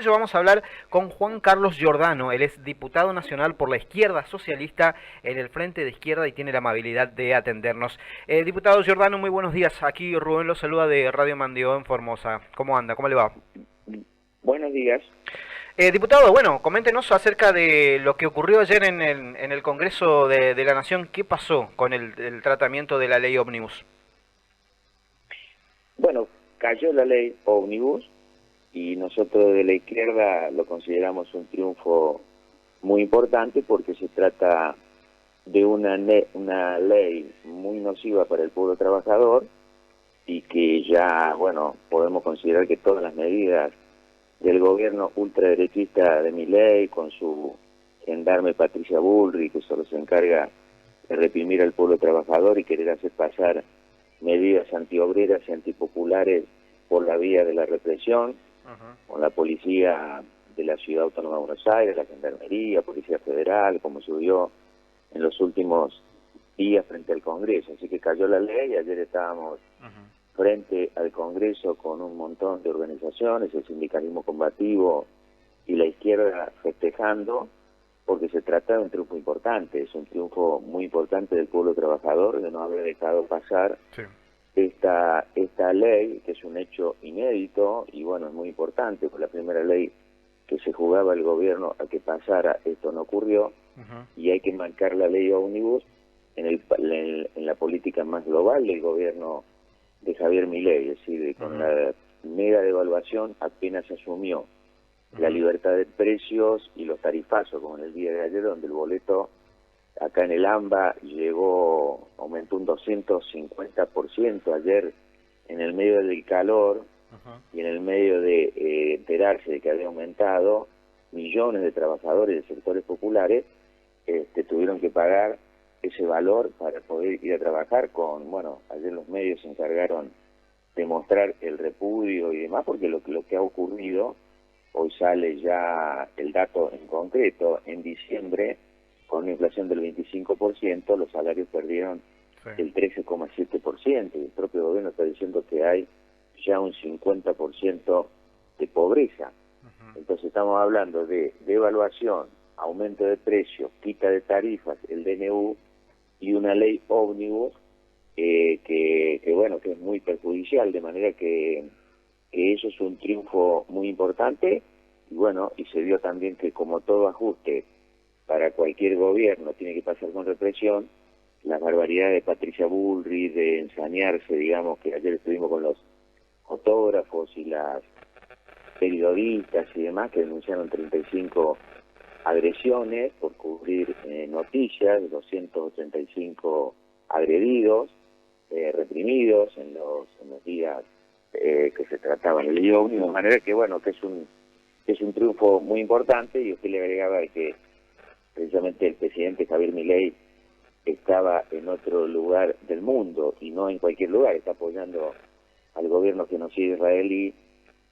ello vamos a hablar con Juan Carlos Giordano. Él es diputado nacional por la izquierda socialista en el Frente de Izquierda y tiene la amabilidad de atendernos. Diputado Giordano, muy buenos días. Aquí Rubén lo saluda de Radio Mandió en Formosa. ¿Cómo anda? ¿Cómo le va? Buenos días. Diputado, bueno, coméntenos acerca de lo que ocurrió ayer en el Congreso de la Nación. ¿Qué pasó con el tratamiento de la ley Ómnibus? Bueno, cayó la ley Ómnibus y nosotros de la izquierda lo consideramos un triunfo muy importante porque se trata de una ley muy nociva para el pueblo trabajador y que ya, bueno, podemos considerar que todas las medidas del gobierno ultraderechista de Milei, con su gendarme Patricia Bullrich, que solo se encarga de reprimir al pueblo trabajador y querer hacer pasar medidas antiobreras y antipopulares por la vía de la represión, con la policía de la Ciudad Autónoma de Buenos Aires, la Gendarmería, Policía Federal, como se vio en los últimos días frente al Congreso. Así que cayó la ley, ayer estábamos frente al Congreso con un montón de organizaciones, el sindicalismo combativo y la izquierda festejando, porque se trata de un triunfo importante, es un triunfo muy importante del pueblo trabajador de no haber dejado pasar esta ley, que es un hecho inédito y bueno, es muy importante, porque la primera ley que se jugaba el gobierno a que pasara, esto no ocurrió, y hay que marcar la ley Ómnibus en la política más global del gobierno de Javier Milei, es decir, con la mega devaluación apenas se asumió la libertad de precios y los tarifazos, como en el día de ayer, donde el boleto acá en el AMBA aumentó un 250% ayer en el medio del calor y en el medio de enterarse de que había aumentado, millones de trabajadores de sectores populares tuvieron que pagar ese valor para poder ir a trabajar ayer los medios se encargaron de mostrar el repudio y demás, porque lo que ha ocurrido, hoy sale ya el dato en concreto, en diciembre, con una inflación del 25%, los salarios perdieron el 13,7%, y el propio gobierno está diciendo que hay ya un 50% de pobreza. Entonces estamos hablando de devaluación, aumento de precios, quita de tarifas, el DNU, y una ley ómnibus que es muy perjudicial, de manera que eso es un triunfo muy importante, y se vio también que como todo ajuste para cualquier gobierno tiene que pasar con represión, las barbaridades de Patricia Bullrich, de ensañarse, digamos, que ayer estuvimos con los fotógrafos y las periodistas y demás que denunciaron 35 agresiones por cubrir noticias, 285 agredidos, reprimidos en los días que se trataba en el ley ómnibus, de manera que que es un triunfo muy importante. Y usted le agregaba que precisamente el presidente Javier Milei estaba en otro lugar del mundo y no en cualquier lugar, está apoyando al gobierno genocida israelí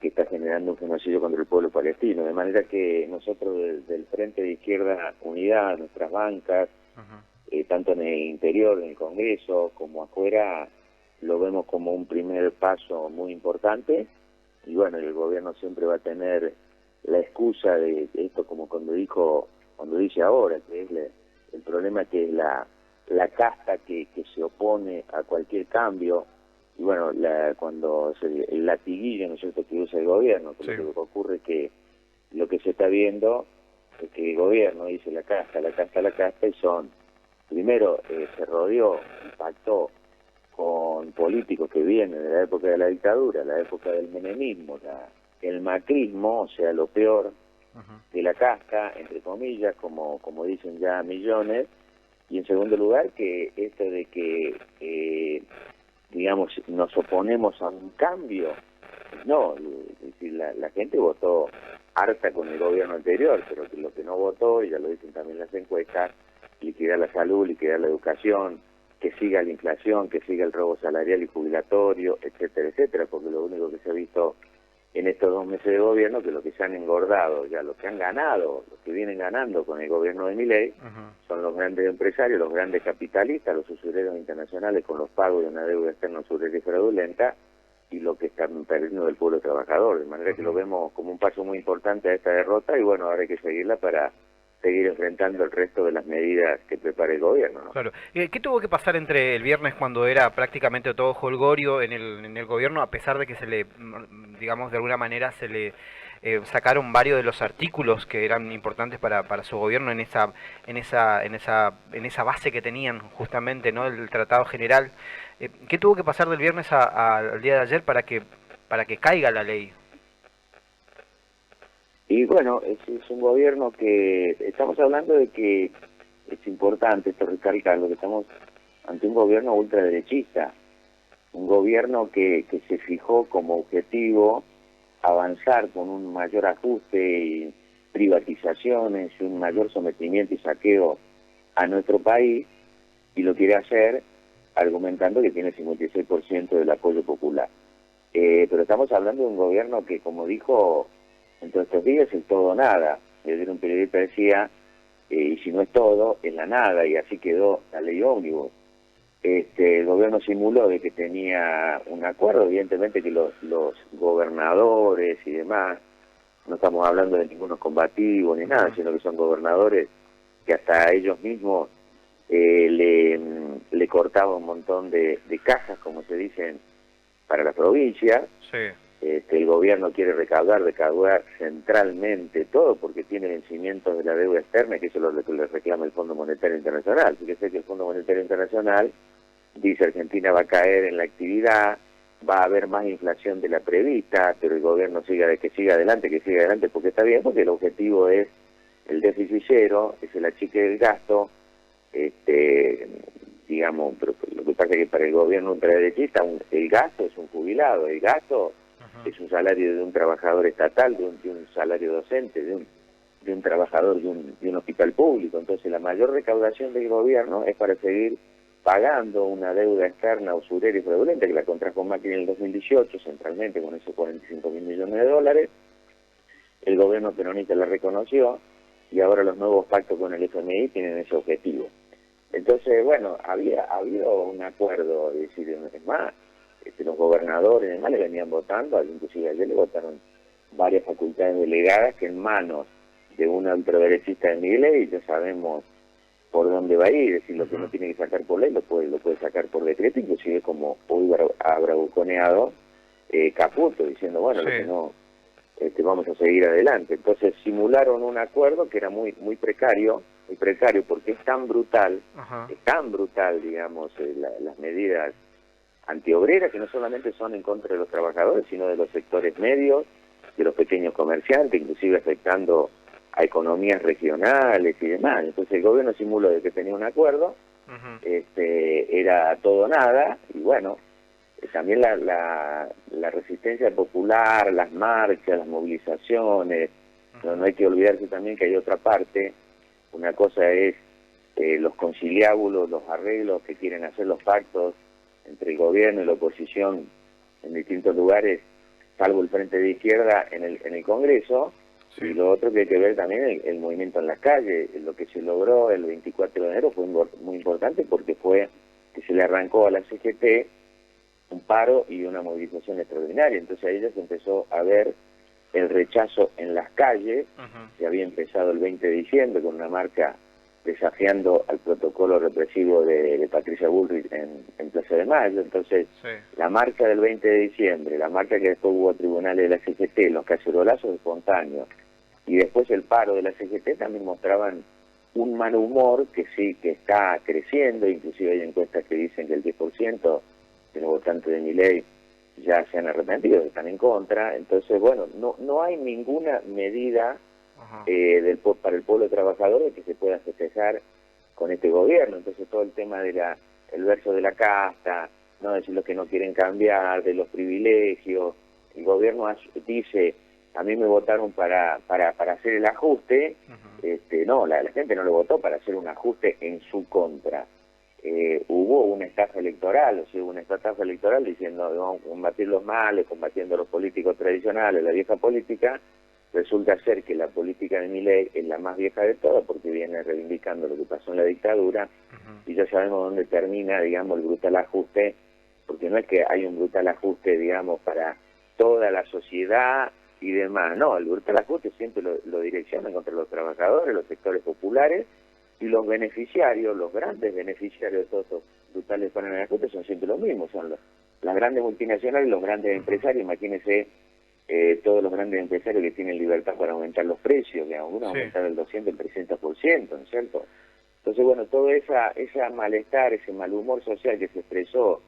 que está generando un genocidio contra el pueblo palestino, de manera que nosotros desde el Frente de Izquierda Unidad, nuestras bancas, tanto en el interior, en el Congreso, como afuera, lo vemos como un primer paso muy importante, y el gobierno siempre va a tener la excusa de esto, como cuando dice ahora, que es el problema, que es la casta que se opone a cualquier cambio, y cuando el latiguillo, ¿no es cierto?, que usa el gobierno, que lo que ocurre es que lo que se está viendo es que el gobierno dice la casta, y primero se rodeó y pactó con políticos que vienen de la época de la dictadura, la época del menemismo, el macrismo, o sea, lo peor de la casta, entre comillas, como dicen ya millones, y en segundo lugar, que esto de que nos oponemos a un cambio, no, es decir, la gente votó harta con el gobierno anterior, pero que lo que no votó, y ya lo dicen también las encuestas, liquidar la salud, liquidar la educación, que siga la inflación, que siga el robo salarial y jubilatorio, etcétera, etcétera, porque lo único que se ha visto en estos 2 meses de gobierno, que lo que se han engordado, ya lo que han ganado, los que vienen ganando con el gobierno de Milei, son los grandes empresarios, los grandes capitalistas, los usureros internacionales con los pagos de una deuda externa usurera y fraudulenta, y lo que están perdiendo del pueblo trabajador, de manera que lo vemos como un paso muy importante a esta derrota y bueno, ahora hay que seguirla para seguir enfrentando el resto de las medidas que prepara el gobierno, ¿no? Claro. ¿Qué tuvo que pasar entre el viernes cuando era prácticamente todo jolgorio en el gobierno, a pesar de que se le, digamos, de alguna manera se le sacaron varios de los artículos que eran importantes para su gobierno en esa base que tenían justamente, ¿no? El Tratado General. ¿Qué tuvo que pasar del viernes al día de ayer para que caiga la ley? Y bueno, es un gobierno que estamos hablando de que es importante esto recalcarlo, que estamos ante un gobierno ultraderechista, un gobierno que se fijó como objetivo avanzar con un mayor ajuste y privatizaciones y un mayor sometimiento y saqueo a nuestro país, y lo quiere hacer argumentando que tiene 56% del apoyo popular. Pero estamos hablando de un gobierno que, como dijo en todos estos días, es todo o nada. Un periodista decía, y si no es todo, es la nada, y así quedó la ley ómnibus. El gobierno simuló de que tenía un acuerdo, evidentemente que los gobernadores y demás, no estamos hablando de ninguno combativo ni nada, sino que son gobernadores que hasta ellos mismos le cortaban un montón de cajas, como se dicen, para la provincia. Sí. El gobierno quiere recaudar centralmente todo porque tiene vencimientos de la deuda externa, que eso es lo que le reclama el Fondo Monetario Internacional. Fíjese que el Fondo Monetario Internacional dice Argentina va a caer en la actividad, va a haber más inflación de la prevista, pero el gobierno que siga adelante, porque está bien, porque el objetivo es el déficit cero, es el achique del gasto, digamos, pero lo que pasa es que para el gobierno ultraderechista el gasto es un jubilado, el gasto es un salario de un trabajador estatal, de un salario docente, de un trabajador de un hospital público. Entonces la mayor recaudación del gobierno es para seguir pagando una deuda externa usurera y fraudulenta que la contrajo Macri en el 2018 centralmente con esos 45.000 millones de dólares. El gobierno peronista la reconoció y ahora los nuevos pactos con el FMI tienen ese objetivo. Entonces, bueno, había habido un acuerdo, es decir, es más, los gobernadores y demás le venían votando, inclusive ayer le votaron varias facultades delegadas que en manos de un ultraderechista de Milei ya sabemos por dónde va a ir, es decir, lo que no tiene que sacar por ley lo puede sacar por decreto, inclusive como hoy ha bravuconeado Caputo, diciendo, bueno, lo que no, vamos a seguir adelante. Entonces simularon un acuerdo que era muy precario, porque es tan brutal, digamos, las medidas antiobreras, que no solamente son en contra de los trabajadores, sino de los sectores medios, de los pequeños comerciantes, inclusive afectando a economías regionales y demás. Entonces el gobierno simuló de que tenía un acuerdo, era todo o nada, y bueno, también la resistencia popular, las marchas, las movilizaciones, no hay que olvidarse también que hay otra parte. Una cosa es los conciliábulos, los arreglos que quieren hacer los pactos entre el gobierno y la oposición en distintos lugares, salvo el Frente de Izquierda en el Congreso, sí. Y lo otro que hay que ver también el movimiento en las calles. Lo que se logró el 24 de enero fue muy importante porque fue que se le arrancó a la CGT un paro y una movilización extraordinaria. Entonces ahí ya se empezó a ver el rechazo en las calles. Se había empezado el 20 de diciembre con una marcha desafiando al protocolo represivo de Patricia Bullrich en Plaza de Mayo. Entonces, sí. La marcha del 20 de diciembre, la marcha que después hubo a tribunales de la CGT, los cacerolazos espontáneos, y después el paro de la CGT también mostraban un mal humor que sí, que está creciendo. Inclusive hay encuestas que dicen que el 10% de los votantes de Milei ya se han arrepentido, están en contra. Entonces, bueno, no hay ninguna medida para el pueblo trabajador que se pueda festejar con este gobierno. Entonces todo el tema de el verso de la casta, no decir los que no quieren cambiar, de los privilegios, el gobierno dice, a mí me votaron para hacer el ajuste. No, la gente no le votó para hacer un ajuste en su contra. Hubo una estafa electoral, diciendo vamos a combatir los males, combatiendo a los políticos tradicionales, la vieja política. Resulta ser que la política de Milei es la más vieja de todas porque viene reivindicando lo que pasó en la dictadura, y ya sabemos dónde termina, digamos, el brutal ajuste porque no es que hay un brutal ajuste, digamos, para toda la sociedad y demás. No, el brutal ajuste siempre lo direccionan contra los trabajadores, los sectores populares, y los beneficiarios, los grandes beneficiarios de todos estos brutales paneles de ajuste son siempre los mismos, son las grandes multinacionales y los grandes empresarios. Imagínense todos los grandes empresarios que tienen libertad para aumentar los precios, que algunos aumentar el 200, el 300%, ¿no es cierto? Entonces, bueno, todo esa malestar, ese mal humor social que se expresó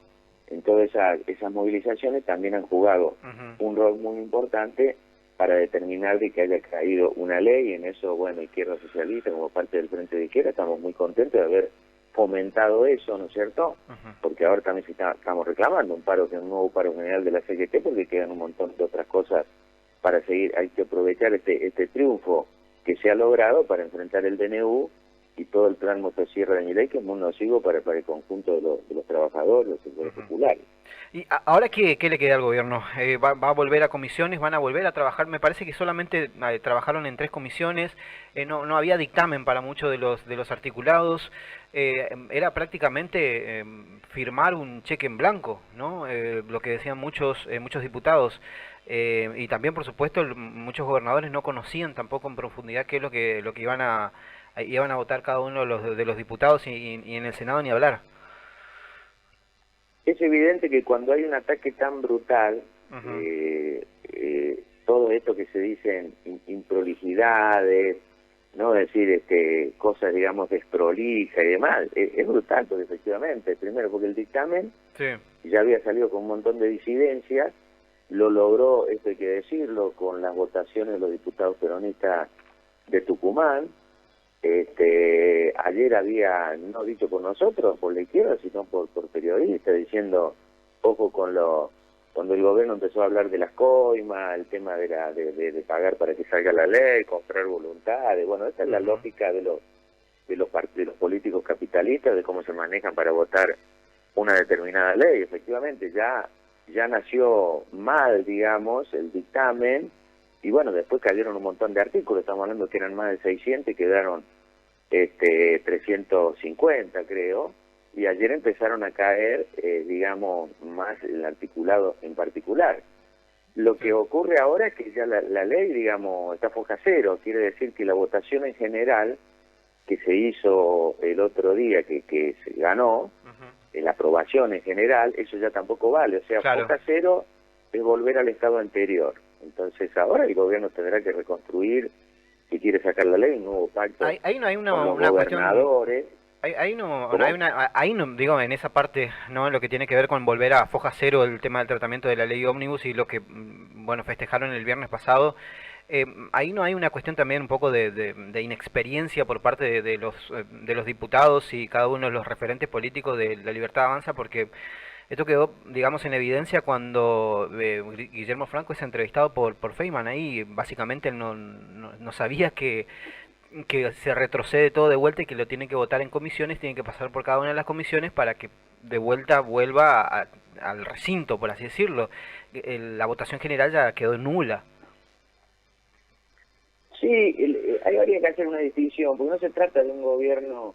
en todas esas movilizaciones también han jugado un rol muy importante para determinar de que haya caído una ley. Y en eso, bueno, Izquierda Socialista, como parte del Frente de Izquierda, estamos muy contentos de haber fomentado eso, ¿no es cierto? Porque ahora también estamos reclamando un nuevo paro general de la CGT, porque quedan un montón de otras cosas para seguir. Hay que aprovechar este triunfo que se ha logrado para enfrentar el DNU y todo el plan motosierra de mi ley, que es muy nocivo para el conjunto de los trabajadores, los sectores populares. ¿Y ahora qué le queda al gobierno? ¿Va a volver a comisiones? ¿Van a volver a trabajar? Me parece que solamente trabajaron en 3 comisiones, no había dictamen para muchos de los articulados, era prácticamente firmar un cheque en blanco, ¿no? Lo que decían muchos diputados. Y también, por supuesto, muchos gobernadores no conocían tampoco en profundidad qué es lo que iban a votar cada uno de los diputados, y en el Senado ni hablar. Es evidente que cuando hay un ataque tan brutal, todo esto que se dicen improlijidades, no decir cosas, digamos, desprolijas y demás, es brutal, porque efectivamente, primero porque el dictamen ya había salido con un montón de disidencias, lo logró, esto hay que decirlo, con las votaciones de los diputados peronistas de Tucumán. Ayer había, no dicho por nosotros, por la izquierda, sino por periodistas, diciendo, ojo cuando el gobierno empezó a hablar de las coimas, el tema de pagar para que salga la ley, comprar voluntades. Bueno, esa es la lógica de los políticos capitalistas, de cómo se manejan para votar una determinada ley. Efectivamente, ya nació mal, digamos, el dictamen. Y bueno, después cayeron un montón de artículos, estamos hablando que eran más de 600 y quedaron 350, creo, y ayer empezaron a caer, digamos, más el articulado en particular. Lo que ocurre ahora es que ya la ley, digamos, está foja cero, quiere decir que la votación en general que se hizo el otro día, que se ganó, la aprobación en general, eso ya tampoco vale, o sea, foja cero es volver al estado anterior. Entonces ahora el gobierno tendrá que reconstruir, si quiere sacar la ley, un nuevo pacto ahí no hay con los gobernadores. Ahí no, digo, en esa parte, ¿no? Lo que tiene que ver con volver a foja cero el tema del tratamiento de la ley ómnibus y lo que, bueno, festejaron el viernes pasado. Ahí no hay una cuestión también un poco de inexperiencia por parte de los diputados y cada uno de los referentes políticos de La Libertad Avanza, porque esto quedó, digamos, en evidencia cuando Guillermo Franco es entrevistado por Feynman. Ahí básicamente él no sabía que se retrocede todo de vuelta y que lo tiene que votar en comisiones, tiene que pasar por cada una de las comisiones para que de vuelta vuelva al recinto, por así decirlo. La votación general ya quedó nula. Sí, ahí habría que hacer una distinción, porque no se trata de un gobierno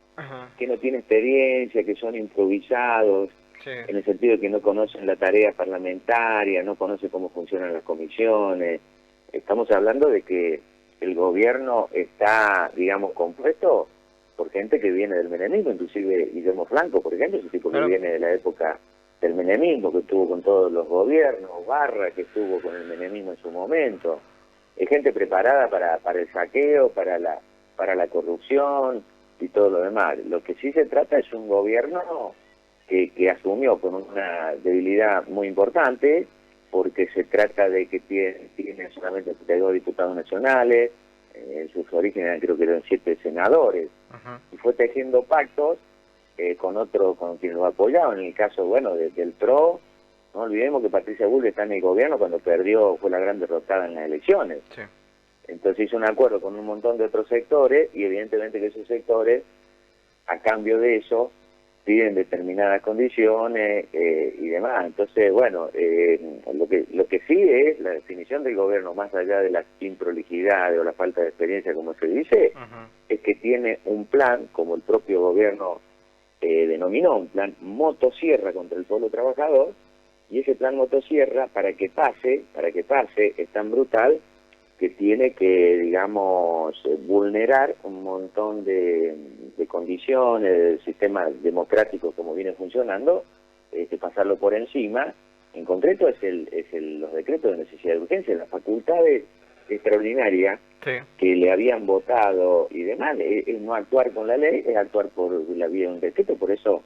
que no tiene experiencia, que son improvisados, en el sentido de que no conocen la tarea parlamentaria, no conocen cómo funcionan las comisiones. Estamos hablando de que el gobierno está, digamos, compuesto por gente que viene del menemismo, inclusive Guillermo Franco, por ejemplo, es un tipo que viene de la época del menemismo, que estuvo con todos los gobiernos, Barra, que estuvo con el menemismo en su momento. Es gente preparada para el saqueo, para la corrupción y todo lo demás. Lo que sí se trata es un gobierno que asumió con una debilidad muy importante, porque se trata de que tiene solamente 32 diputados nacionales, en sus orígenes creo que eran 7 senadores, y fue tejiendo pactos con quienes lo apoyaban. En el caso, bueno, del PRO, no olvidemos que Patricia Bullrich está en el gobierno cuando fue la gran derrotada en las elecciones. Entonces hizo un acuerdo con un montón de otros sectores, y evidentemente que esos sectores, a cambio de eso, piden determinadas condiciones y demás. Entonces, bueno, lo que sí es la definición del gobierno, más allá de las improlijidades o la falta de experiencia, como se dice, es que tiene un plan, como el propio gobierno denominó un plan motosierra contra el pueblo trabajador, y ese plan motosierra, para que pase, es tan brutal que tiene que, digamos, vulnerar un montón de condiciones del sistema democrático como viene funcionando, pasarlo por encima. En concreto los decretos de necesidad de urgencia, las facultades extraordinarias que le habían votado y demás, es no actuar con la ley, es actuar por la vía de un decreto. Por eso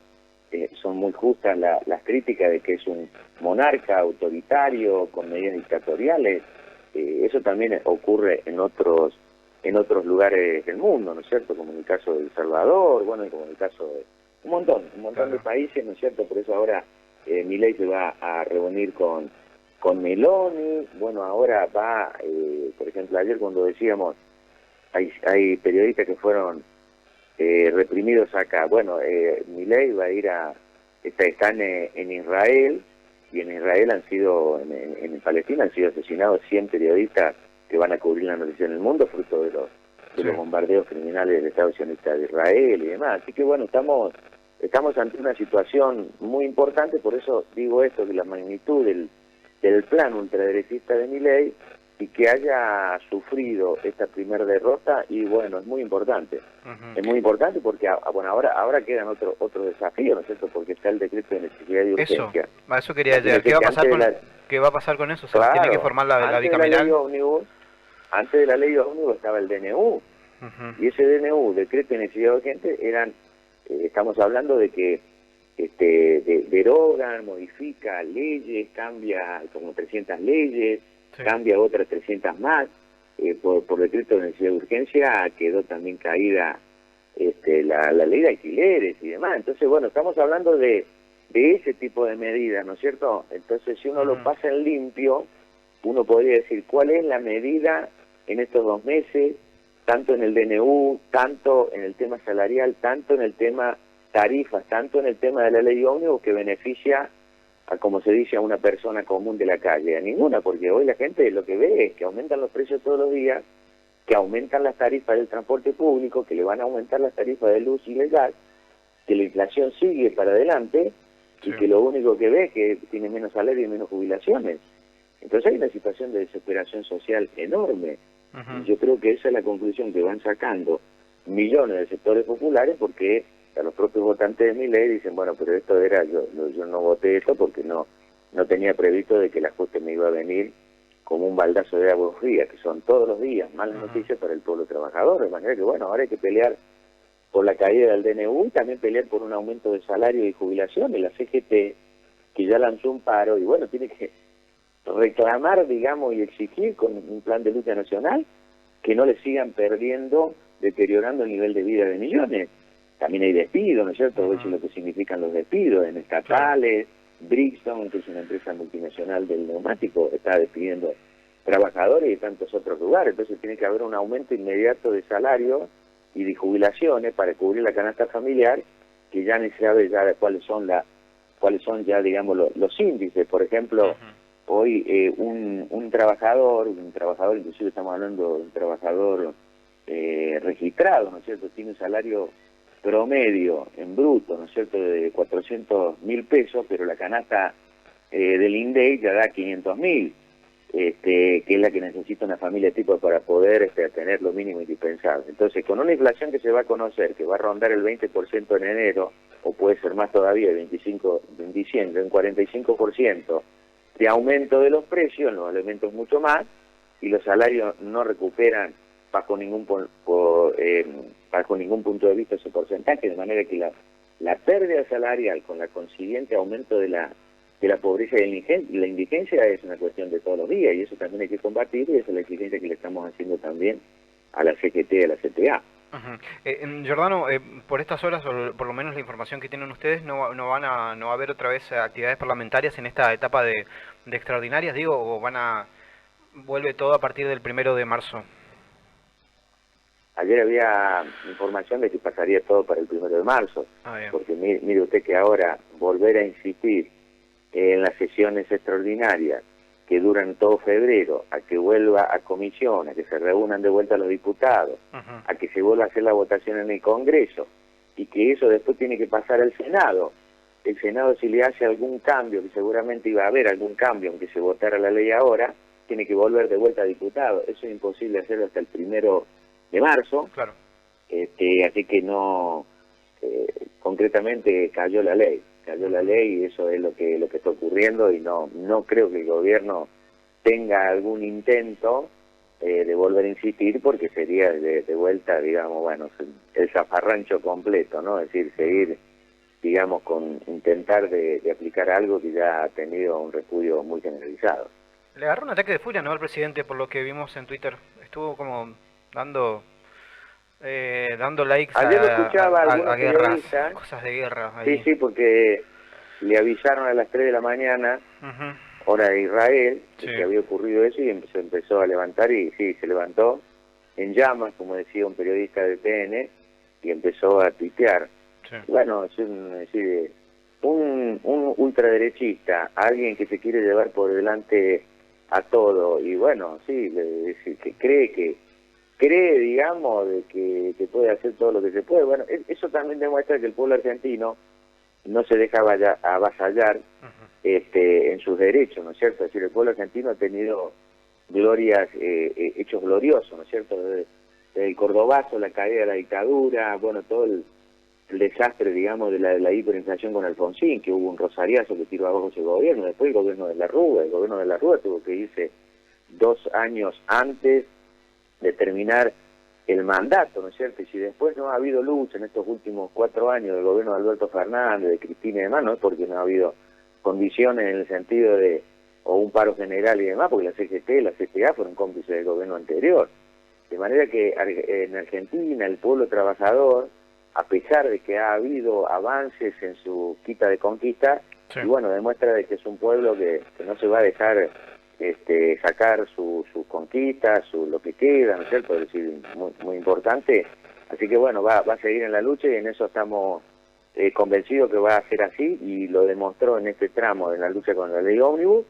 son muy justas las críticas de que es un monarca autoritario con medidas dictatoriales. Eso también ocurre en otros lugares del mundo, ¿no es cierto? Como en el caso de El Salvador, bueno, como en el caso de un montón de países, ¿no es cierto? Por eso ahora Milei se va a reunir con Meloni. Bueno, ahora va, por ejemplo, ayer cuando decíamos, hay periodistas que fueron reprimidos acá. Bueno, Milei va a ir están en Israel, y en Israel en Palestina han sido asesinados 100 periodistas que van a cubrir la noticia en el mundo, fruto de los bombardeos criminales del Estado sionista de Israel y demás. Así que bueno, estamos ante una situación muy importante. Por eso digo esto, que la magnitud del plan ultraderechista de Milei, y que haya sufrido esta primera derrota, y bueno, es muy importante. Es muy importante porque bueno, ahora quedan otro desafío, ¿no es cierto? Porque está el decreto de necesidad de urgencia. Eso quería llegar. ¿Qué va a pasar con eso? ¿Se tiene que formar la bicameral? Antes de la ley ómnibus estaba el DNU, y ese DNU, decreto de necesidad urgente, estamos hablando de que derogan, modifica leyes, cambia como 300 leyes, cambia otras 300 más. Por decreto de necesidad de urgencia quedó también caída la ley de alquileres y demás. Entonces, bueno, estamos hablando de ese tipo de medidas, ¿no es cierto? Entonces, si uno lo pasa en limpio, uno podría decir cuál es la medida en estos 2 meses, tanto en el DNU, tanto en el tema salarial, tanto en el tema tarifas, tanto en el tema de la ley ómnibus, que beneficia a, como se dice, a una persona común de la calle. A ninguna, porque hoy la gente lo que ve es que aumentan los precios todos los días, que aumentan las tarifas del transporte público, que le van a aumentar las tarifas de luz y de gas, que la inflación sigue para adelante, y que lo único que ve es que tiene menos salario y menos jubilaciones. Entonces hay una situación de desesperación social enorme. Y yo creo que esa es la conclusión que van sacando millones de sectores populares, porque a los propios votantes de Milei dicen, bueno, pero esto era, yo no voté esto porque no tenía previsto de que el ajuste me iba a venir como un baldazo de agua fría, que son todos los días malas noticias para el pueblo trabajador. De manera que, bueno, ahora hay que pelear por la caída del DNU, y también pelear por un aumento de salario y jubilación. Y la CGT, que ya lanzó un paro, y bueno, tiene que reclamar, digamos, y exigir con un plan de lucha nacional que no le sigan deteriorando el nivel de vida de millones. También hay despidos, ¿no es cierto? Eso es lo que significan los despidos en estatales. Bridgestone, que es una empresa multinacional del neumático, está despidiendo trabajadores, y tantos otros lugares. Entonces tiene que haber un aumento inmediato de salario y de jubilaciones para cubrir la canasta familiar, que ya ni se sabe ya cuáles son ya, digamos, los índices. Por ejemplo, hoy un trabajador, inclusive estamos hablando de un trabajador registrado, ¿no es cierto?, tiene un salario promedio en bruto, ¿no es cierto?, de 400.000 pesos, pero la canasta del INDEC ya da 500.000, que es la que necesita una familia tipo para poder tener lo mínimo indispensable. Entonces, con una inflación que se va a conocer, que va a rondar el 20% en enero, o puede ser más todavía, el 25 en diciembre, un 45% de aumento de los precios, en los alimentos mucho más, y los salarios no recuperan bajo ningún punto de vista ese porcentaje, de manera que la pérdida salarial con la consiguiente aumento de la pobreza y la indigencia es una cuestión de todos los días, y eso también hay que combatir, y esa es la exigencia que le estamos haciendo también a la CGT y a la CTA. Giordano, por estas horas, o por lo menos la información que tienen ustedes, no va a haber otra vez actividades parlamentarias en esta etapa de extraordinarias, digo, o vuelve todo a partir del 1 de marzo. Ayer había información de que pasaría todo para el 1 de marzo, porque mire usted que ahora volver a insistir en las sesiones extraordinarias que duran todo febrero, a que vuelva a comisión, a que se reúnan de vuelta los diputados, a que se vuelva a hacer la votación en el Congreso, y que eso después tiene que pasar al Senado. El Senado, si le hace algún cambio, que seguramente iba a haber algún cambio, aunque se votara la ley ahora, tiene que volver de vuelta a diputado. Eso es imposible hacerlo hasta el 1 de marzo. Claro. Así que no, concretamente cayó la ley y eso es lo que está ocurriendo, y no creo que el gobierno tenga algún intento de volver a insistir, porque sería de vuelta, digamos, bueno, el zafarrancho completo, ¿no? Es decir, seguir, digamos, con intentar de aplicar algo que ya ha tenido un repudio muy generalizado. Le agarró un ataque de furia, ¿no?, al presidente, por lo que vimos en Twitter. Estuvo como dando likes Ayer lo escuchaba algunos guerras, periodistas, cosas de guerra ahí. sí, porque le avisaron a las 3 de la mañana, hora de Israel, que había ocurrido eso, y se empezó a levantar, y sí, se levantó en llamas, como decía un periodista de TN, y empezó a tuitear. Sí. Bueno, es decir, un ultraderechista, alguien que se quiere llevar por delante a todo, y bueno, sí, que cree, digamos, de que puede hacer todo lo que se puede. Bueno, eso también demuestra que el pueblo argentino no se deja avasallar en sus derechos, ¿no es cierto? Es decir, el pueblo argentino ha tenido glorias, hechos gloriosos, ¿no es cierto? Desde el Cordobazo, la caída de la dictadura, bueno, todo el desastre, digamos, de la hiperinflación con Alfonsín, que hubo un rosariazo que tiró abajo ese gobierno. Después el gobierno de la Rúa tuvo que irse 2 años antes de terminar el mandato, ¿no es cierto? Y si después no ha habido lucha en estos últimos 4 años del gobierno de Alberto Fernández, de Cristina y demás, no es porque no ha habido condiciones en el sentido de, o un paro general y demás, porque la CGT y la CTA fueron cómplices del gobierno anterior. De manera que en Argentina el pueblo trabajador, a pesar de que ha habido avances en su quita de conquista, y bueno, demuestra de que es un pueblo que no se va a dejar sacar sus conquistas, lo que queda, ¿no es cierto? Es decir, muy importante. Así que bueno, va a seguir en la lucha, y en eso estamos convencidos que va a ser así, y lo demostró en este tramo, en la lucha con la ley ómnibus,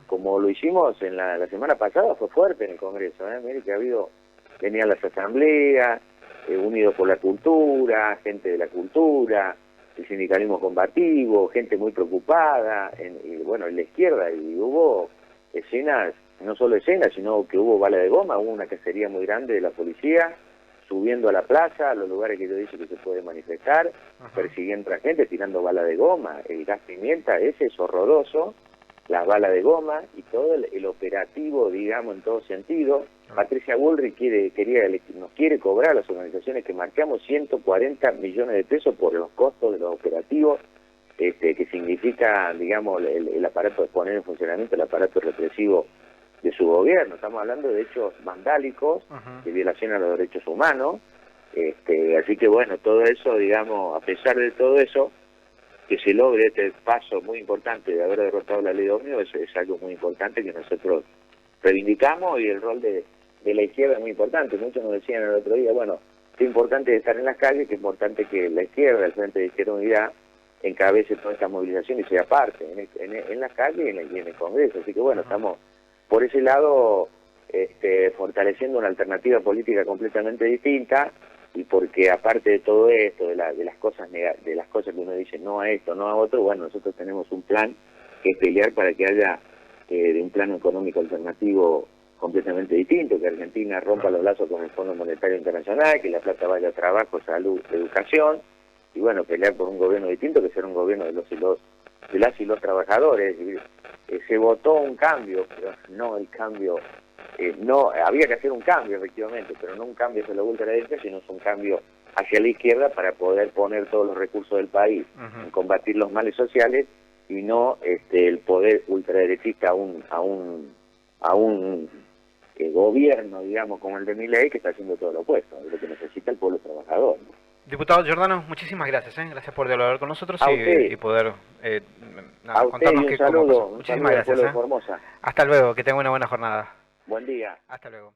como lo hicimos en la semana pasada. Fue fuerte en el Congreso, mire que venían las asambleas, Unidos por la Cultura, gente de la cultura, el sindicalismo combativo, gente muy preocupada, y bueno, en la izquierda, y hubo escenas, no solo escenas, sino que hubo bala de goma, hubo una cacería muy grande de la policía, subiendo a la plaza, a los lugares que yo dije que se puede manifestar, persiguiendo a la gente, tirando bala de goma, el gas pimienta, ese es horroroso, las balas de goma y todo el operativo, digamos, en todo sentido. Patricia Bullrich nos quiere cobrar a las organizaciones que marcamos 140 millones de pesos por los costos de los operativos, que significa, digamos, el aparato de poner en funcionamiento el aparato represivo de su gobierno. Estamos hablando de hechos vandálicos, de violación a los derechos humanos, así que bueno, todo eso, digamos, a pesar de todo eso, que se logre este paso muy importante de haber derrotado la ley ómnibus, es algo muy importante que nosotros reivindicamos, y el rol de la izquierda es muy importante. Muchos nos decían el otro día, bueno, qué importante es estar en las calles, qué importante que la izquierda, el Frente de Izquierda Unidad, encabece toda esta movilización y sea parte en las calles y en el Congreso. Así que bueno, estamos por ese lado fortaleciendo una alternativa política completamente distinta, y porque aparte de todo esto, de las cosas que uno dice no a esto, no a otro, bueno, nosotros tenemos un plan que es pelear para que haya de un plano económico alternativo completamente distinto, que Argentina rompa los lazos con el Fondo Monetario Internacional, que la plata vaya a trabajo, salud, educación, y bueno, pelear por un gobierno distinto, que será un gobierno de las y los trabajadores. Se votó un cambio, pero no el cambio, no había que hacer un cambio efectivamente, pero no un cambio hacia la ultraderecha, sino un cambio hacia la izquierda para poder poner todos los recursos del país en combatir los males sociales, y no el poder ultraderechista a un gobierno, digamos, como el de Milei, que está haciendo todo lo opuesto, es lo que necesita el pueblo trabajador, ¿no? Diputado Giordano, muchísimas gracias, gracias por dialogar con nosotros y poder contarnos qué cómo pasó. Muchísimas gracias. Hasta luego, que tenga una buena jornada. Buen día. Hasta luego.